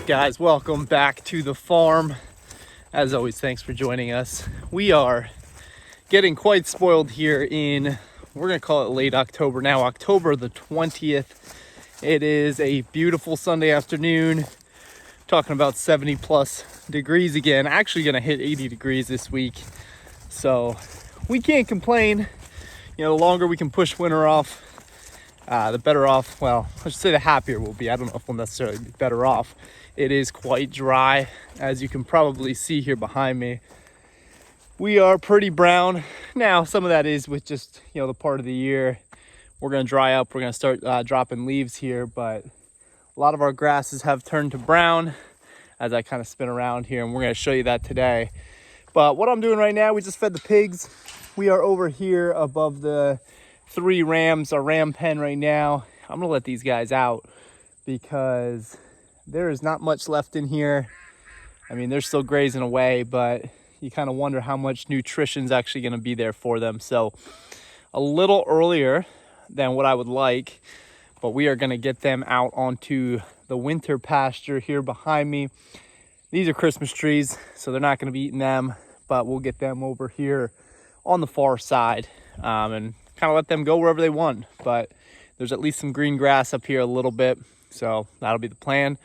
up, guys? Welcome back to the farm. As always, thanks for joining us. We are getting quite spoiled here in, we're gonna call it late October now, October the 20th. It is a beautiful Sunday afternoon, talking about 70 plus degrees again. Actually gonna hit 80 degrees this week, so we can't complain. You know, the longer we can push winter off, the better off. Well, I should say the happier we'll be. I don't know if we'll necessarily be better off. It is quite dry, as you can probably see here behind me. We are pretty brown. Now, some of that is with just, you know, the part of the year. We're gonna dry up, we're gonna start dropping leaves here, but a lot of our grasses have turned to brown as I kind of spin around here, and we're gonna show you that today. But what I'm doing right now, we just fed the pigs. We are over here above the 3 rams, our ram pen right now. I'm gonna let these guys out because there is not much left in here. I mean, they're still grazing away, but you kind of wonder how much nutrition is actually gonna be there for them. So a little earlier than what I would like, but we are gonna get them out onto the winter pasture here behind me. These are Christmas trees, so they're not gonna be eating them, but we'll get them over here on the far side and kind of let them go wherever they want. But there's at least some green grass up here a little bit, so that'll be the plan.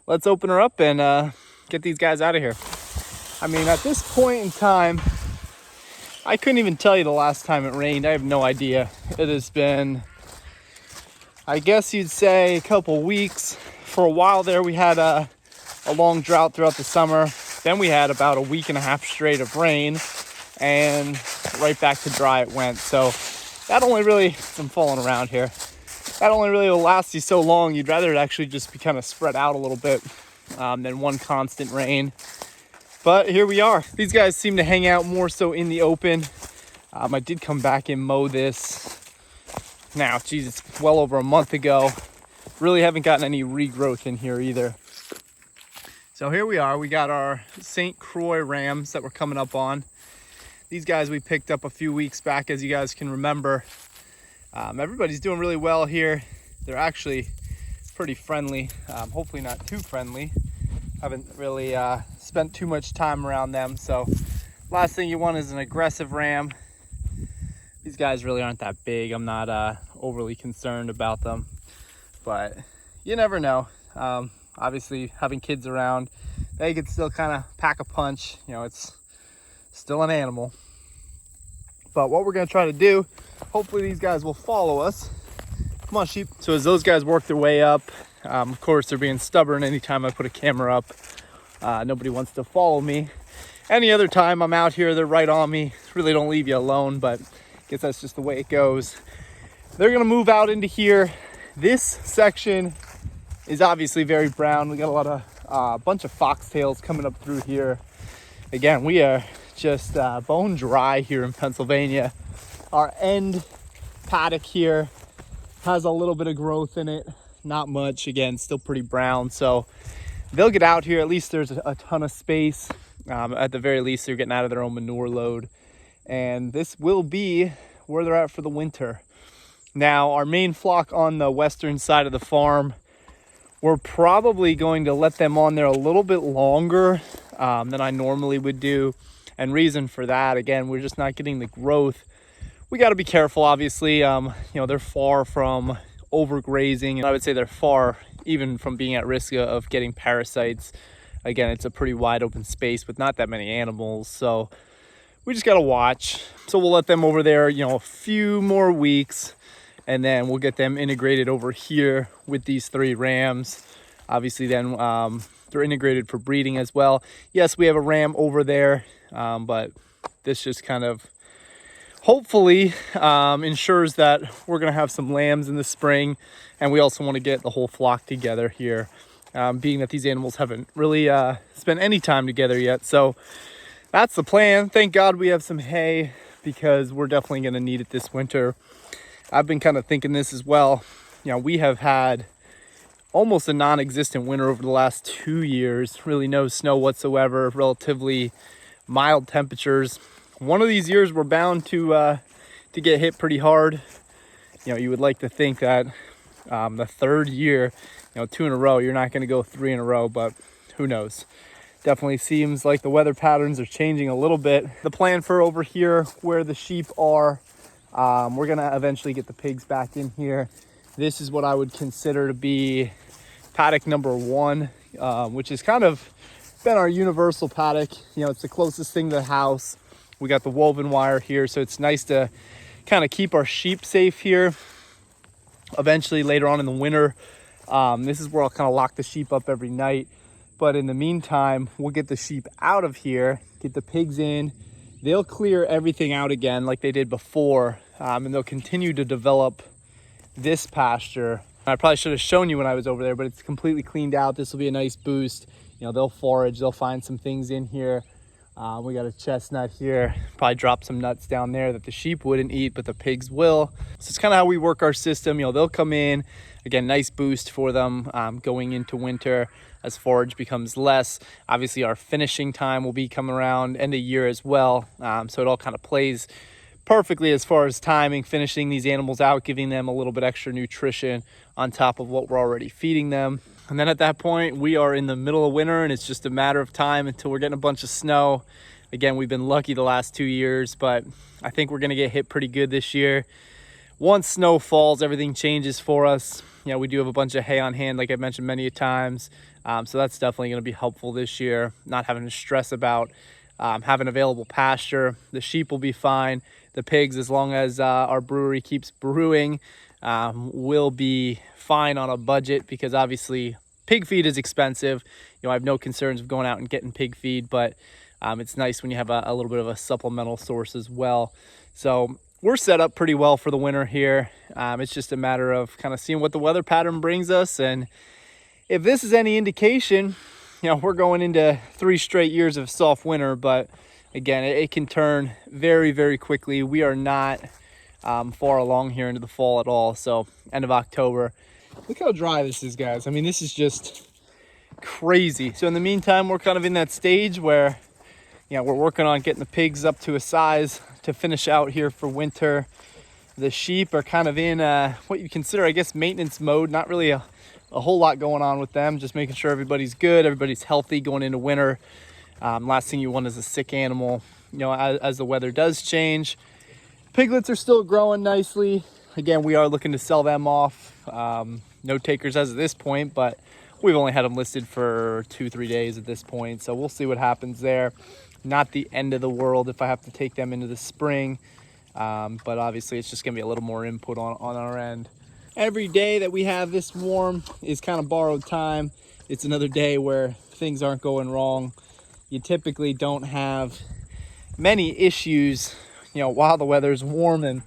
Let's open her up and get these guys out of here. I mean, at this point in time, I couldn't even tell you the last time it rained. I have no idea. It has been, I guess you'd say, a couple weeks. For a while there, we had a long drought throughout the summer. Then we had about a week and a half straight of rain, and right back to dry it went. So that only really, I'm falling around here, that only really will last you so long. You'd rather it actually just be kind of spread out a little bit than one constant rain. But here we are. These guys seem to hang out more so in the open. I did come back and mow this now, geez, it's well over a month ago. Really haven't gotten any regrowth in here either. So here we are. We got our St. Croix rams that we're coming up on. These guys we picked up a few weeks back, as you guys can remember. Everybody's doing really well here. They're actually pretty friendly, hopefully not too friendly. Haven't really spent too much time around them. So last thing you want is an aggressive ram. These guys really aren't that big. I'm not overly concerned about them, but you never know. Obviously having kids around, they could still kind of pack a punch. You know, it's still an animal. But what we're gonna try to do, hopefully these guys will follow us. Come on, sheep. So as those guys work their way up, of course they're being stubborn anytime I put a camera up. Nobody wants to follow me. Any other time I'm out here, they're right on me. Really don't leave you alone, but I guess that's just the way it goes. They're gonna move out into here. This section is obviously very brown. We got a lot of bunch of foxtails coming up through here. Again, we are just bone dry here in Pennsylvania. Our end paddock here has a little bit of growth in it, not much. Again, still pretty brown, so they'll get out here. At least there's a ton of space. At the very least, they're getting out of their own manure load, and this will be where they're at for the winter. Now, our main flock on the western side of the farm, we're probably going to let them on there a little bit longer than I normally would do. And reason for that, again, we're just not getting the growth. We got to be careful, obviously. You know, they're far from overgrazing, and I would say they're far even from being at risk of getting parasites. Again, it's a pretty wide open space with not that many animals, so we just got to watch. So we'll let them over there, you know, a few more weeks, and then we'll get them integrated over here with these 3 rams. Obviously then they're integrated for breeding as well. Yes, we have a ram over there, but this just kind of hopefully ensures that we're gonna have some lambs in the spring, and we also want to get the whole flock together here, being that these animals haven't really spent any time together yet. So that's the plan. Thank God we have some hay, because we're definitely gonna need it this winter. I've been kind of thinking this as well. You know, we have had almost a non-existent winter over the last 2 years. Really no snow whatsoever, relatively mild temperatures. One of these years we're bound to get hit pretty hard. You know, you would like to think that the 3rd year 2 in a row. You're not going to go 3 in a row, but who knows? Definitely seems like the weather patterns are changing a little bit. The plan for over here where the sheep are, we're going to eventually get the pigs back in here. This is what I would consider to be paddock number 1, which has kind of been our universal paddock. It's the closest thing to the house. We got the woven wire here, so it's nice to kind of keep our sheep safe here. Eventually later on in the winter, this is where I'll kind of lock the sheep up every night. But in the meantime, we'll get the sheep out of here, get the pigs in. They'll clear everything out again like they did before, and they'll continue to develop this pasture. I probably should have shown you when I was over there, but it's completely cleaned out. This will be a nice boost. They'll forage, they'll find some things in here. We got a chestnut here, probably drop some nuts down there that the sheep wouldn't eat, but the pigs will. So it's kind of how we work our system. They'll come in, again, nice boost for them going into winter as forage becomes less. Obviously our finishing time will be coming around end of year as well. So it all kind of plays perfectly as far as timing, finishing these animals out, giving them a little bit extra nutrition on top of what we're already feeding them. And then at that point, we are in the middle of winter, and it's just a matter of time until we're getting a bunch of snow. Again, we've been lucky the last 2 years, but I think we're gonna get hit pretty good this year. Once snow falls, everything changes for us. We do have a bunch of hay on hand, like I mentioned many times. So that's definitely gonna be helpful this year, not having to stress about having available pasture. The sheep will be fine. The pigs, as long as our brewery keeps brewing, will be fine on a budget, because obviously pig feed is expensive. I have no concerns of going out and getting pig feed, but it's nice when you have a little bit of a supplemental source as well. So we're set up pretty well for the winter here. It's just a matter of kind of seeing what the weather pattern brings us. And if this is any indication, we're going into 3 straight years of soft winter, but again, it can turn very, very quickly. We are not far along here into the fall at all. So end of October. Look how dry this is, guys. I mean, this is just crazy. So in the meantime, we're kind of in that stage where, we're working on getting the pigs up to a size to finish out here for winter. The sheep are kind of in what you consider, I guess, maintenance mode. Not really a whole lot going on with them. Just making sure everybody's good, everybody's healthy going into winter. Last thing you want is a sick animal, as the weather does change. Piglets are still growing nicely. Again, we are looking to sell them off. No takers as of this point, but we've only had them listed for 2-3 days at this point. So we'll see what happens there. Not the end of the world if I have to take them into the spring. But obviously it's just gonna be a little more input on our end. Every day that we have this warm is kind of borrowed time. It's another day where things aren't going wrong. You typically don't have many issues, while the weather's warm and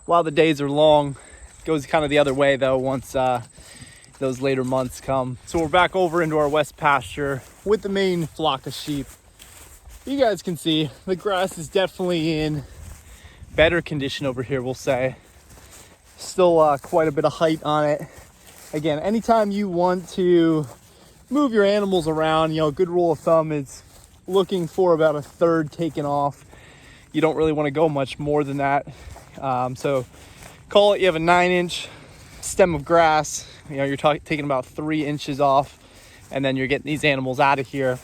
while the days are long. It goes kind of the other way though once those later months come. So we're back over into our west pasture with the main flock of sheep. You guys can see the grass is definitely in better condition over here, we'll say. Still quite a bit of height on it. Again, anytime you want to move your animals around, a good rule of thumb is looking for about 1/3 taken off. You don't really want to go much more than that. So call it you have a 9-inch stem of grass. You're taking about 3 inches off, and then you're getting these animals out of here.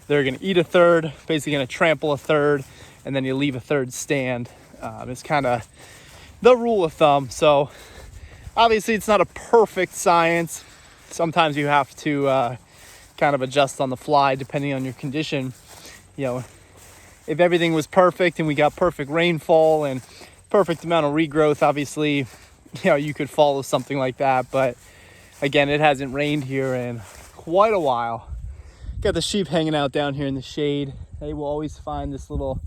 They're going to eat 1/3, basically going to trample 1/3, and then you leave 1/3 stand. It's kind of the rule of thumb. So obviously it's not a perfect science. Sometimes you have to kind of adjust on the fly depending on your condition. If everything was perfect and we got perfect rainfall and perfect amount of regrowth, obviously, you could follow something like that. But again, it hasn't rained here in quite a while. Got the sheep hanging out down here in the shade. They will always find this little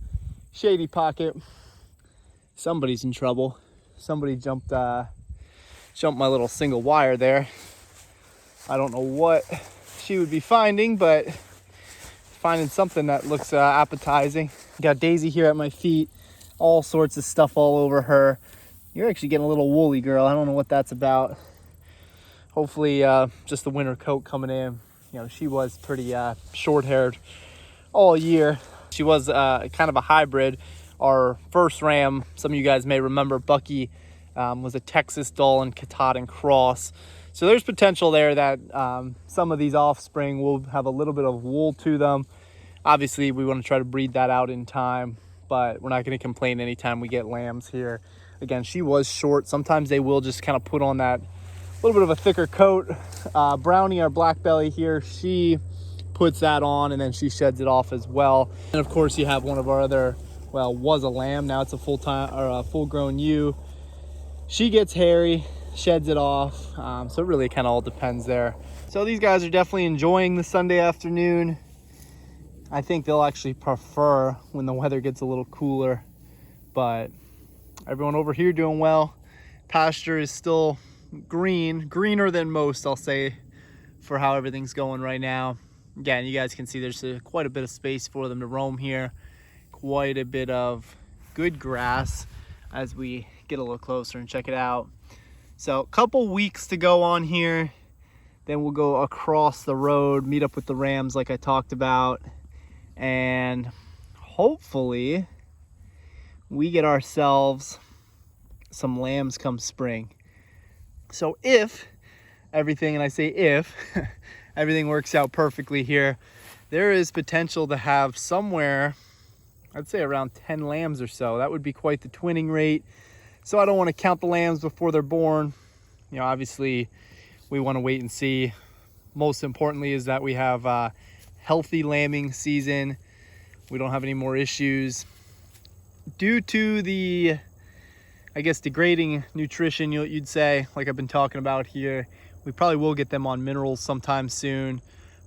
shady pocket. Somebody's in trouble. Somebody jumped my little single wire there. I don't know what she would be finding, but finding something that looks appetizing. Got Daisy here at my feet. All sorts of stuff all over her. You're actually getting a little woolly, girl. I don't know what that's about. Hopefully just the winter coat coming in. She was pretty short-haired all year. She was kind of a hybrid. Our first ram, some of you guys may remember, Bucky, was a Texas Dall and Katahdin cross. So there's potential there that some of these offspring will have a little bit of wool to them. Obviously, we want to try to breed that out in time, but we're not going to complain anytime we get lambs here. Again, she was short. Sometimes they will just kind of put on that little bit of a thicker coat. Brownie, our black belly here, she puts that on and then she sheds it off as well. And of course, you have one of our other, well, was a lamb, now it's a full-time or a full-grown ewe. She gets hairy, sheds it off. So it really kind of all depends there. So these guys are definitely enjoying the Sunday afternoon. I think they'll actually prefer when the weather gets a little cooler, but everyone over here doing well. Pasture is still greener than most, I'll say, for how everything's going right now. Again, you guys can see there's quite a bit of space for them to roam here. Quite a bit of good grass as we get a little closer and check it out. So a couple weeks to go on here. Then we'll go across the road, meet up with the rams like I talked about. And hopefully we get ourselves some lambs come spring. So if everything, and I say if, everything works out perfectly here, there is potential to have somewhere, I'd say around 10 lambs or so. That would be quite the twinning rate. So I don't want to count the lambs before they're born. You know, obviously we want to wait and see. Most importantly is that we have a healthy lambing season. We don't have any more issues. Due to the, I guess, degrading nutrition, you'd say, like I've been talking about here, we probably will get them on minerals sometime soon,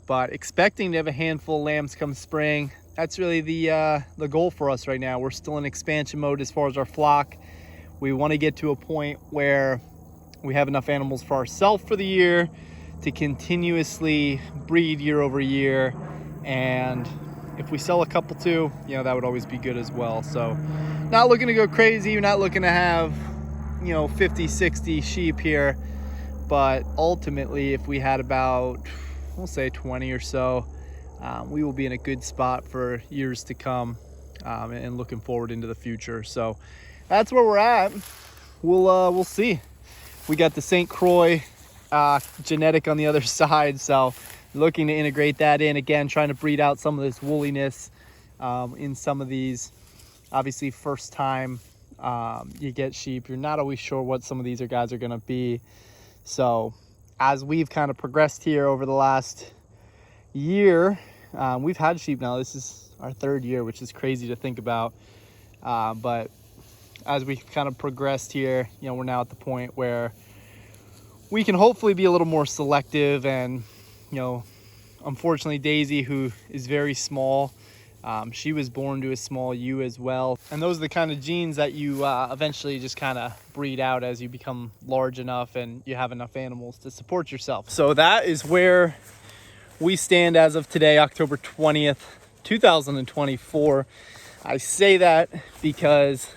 but expecting to have a handful of lambs come spring. That's really the goal for us right now. We're still in expansion mode as far as our flock. We want to get to a point where we have enough animals for ourselves for the year to continuously breed year over year. And if we sell a couple too, you know, that would always be good as well. So not looking to go crazy. You're not looking to have, you know, 50, 60 sheep here. But ultimately, if we had about, we'll say 20 or so, we will be in a good spot for years to come, and looking forward into the future. So that's where we're at. We'll see. We got the St. Croix genetic on the other side, so looking to integrate that in again, trying to breed out some of this woolliness in some of these. Obviously, first time you get sheep, you're not always sure what some of these guys are going to be. So as we've kind of progressed here over the last year, we've had sheep now. This is our third year, which is crazy to think about. But as we kind of progressed here, you know, we're now at the point where we can hopefully be a little more selective. And, you know, unfortunately, Daisy, who is very small, she was born to a small ewe as well. And those are the kind of genes that you eventually just kind of breed out as you become large enough and you have enough animals to support yourself. So that is where we stand as of today, October 20th, 2024. I say that because,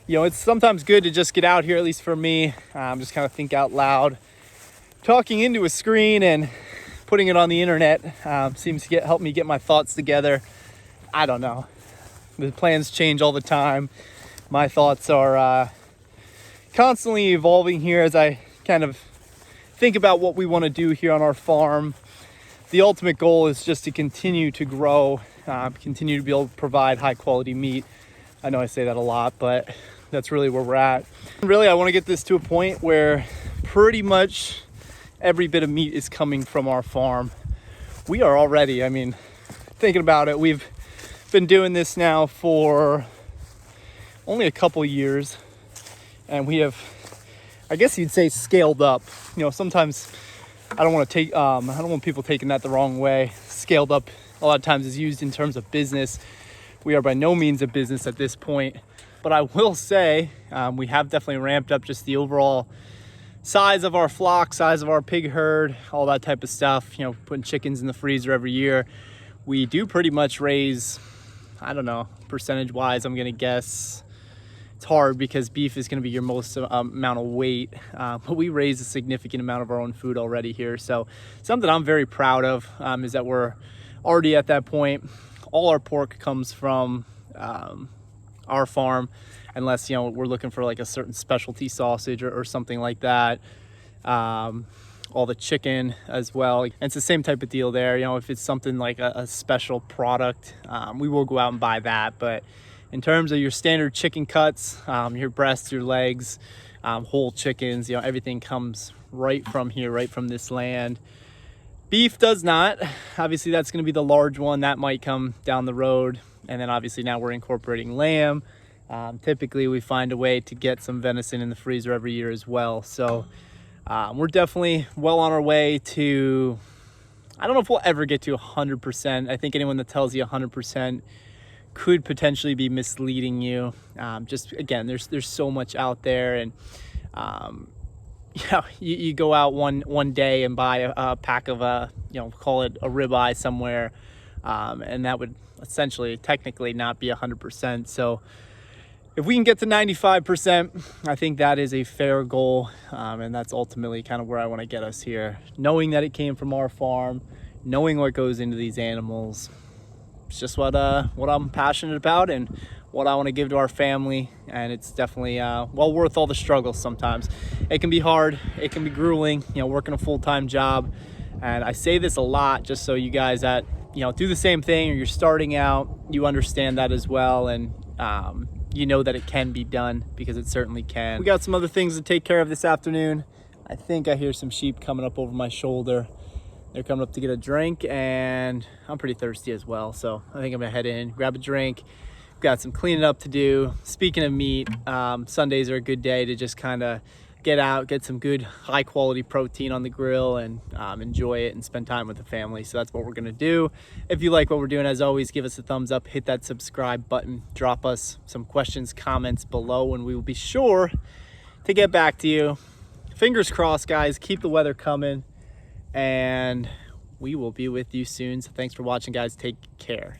you know, it's sometimes good to just get out here, at least for me, just kind of think out loud. Talking into a screen and putting it on the internet seems to help me get my thoughts together. I don't know. The plans change all the time. My thoughts are constantly evolving here as I kind of think about what we want to do here on our farm. The ultimate goal is just to continue to grow, continue to be able to provide high quality meat. I know I say that a lot, but that's really where we're at. Really, I want to get this to a point where pretty much every bit of meat is coming from our farm. We are already, I mean, thinking about it, we've been doing this now for only a couple years, and we have, I guess you'd say, scaled up. You know, sometimes I don't want people taking that the wrong way. Scaled up a lot of times is used in terms of business. We are by no means a business at this point, but I will say we have definitely ramped up just the overall size of our flock, size of our pig herd, all that type of stuff. You know, putting chickens in the freezer every year. We do pretty much raise, I don't know, percentage wise, I'm gonna guess. It's hard because beef is gonna be your most amount of weight, but we raise a significant amount of our own food already here. So something I'm very proud of is that we're already at that point. All our pork comes from our farm, unless, you know, we're looking for like a certain specialty sausage or something like that. all the chicken as well. And it's the same type of deal there. You know, if it's something like a special product, we will go out and buy that. But in terms of your standard chicken cuts, your breasts, your legs, whole chickens, you know, everything comes right from here, right from this land. Beef does not. Obviously, that's going to be the large one that might come down the road. And then obviously now we're incorporating lamb. Typically, we find a way to get some venison in the freezer every year as well. So we're definitely well on our way to, I don't know if we'll ever get to 100%. I think anyone that tells you 100% could potentially be misleading you. Just again, there's so much out there, and yeah, you go out one day and buy a pack of call it a ribeye somewhere, and that would essentially technically not be 100%. So if we can get to 95%, I think that is a fair goal, and that's ultimately kind of where I want to get us here. Knowing that it came from our farm, knowing what goes into these animals, it's just what I'm passionate about and what I want to give to our family. And it's definitely well worth all the struggles. Sometimes it can be hard, it can be grueling, you know, working a full-time job. And I say this a lot just so you guys that, you know, do the same thing or you're starting out, you understand that as well. And you know that it can be done, because it certainly can. We got some other things to take care of this afternoon. I think I hear some sheep coming up over my shoulder. They're coming up to get a drink, and I'm pretty thirsty as well. So I think I'm gonna head in, grab a drink. We've got some cleaning up to do. Speaking of meat, Sundays are a good day to just kind of get out, get some good high quality protein on the grill, and enjoy it and spend time with the family. So that's what we're gonna do. If you like what we're doing, as always, give us a thumbs up, hit that subscribe button, drop us some questions, comments below, and we will be sure to get back to you. Fingers crossed, guys, keep the weather coming, and we will be with you soon. So thanks for watching, guys. Take care.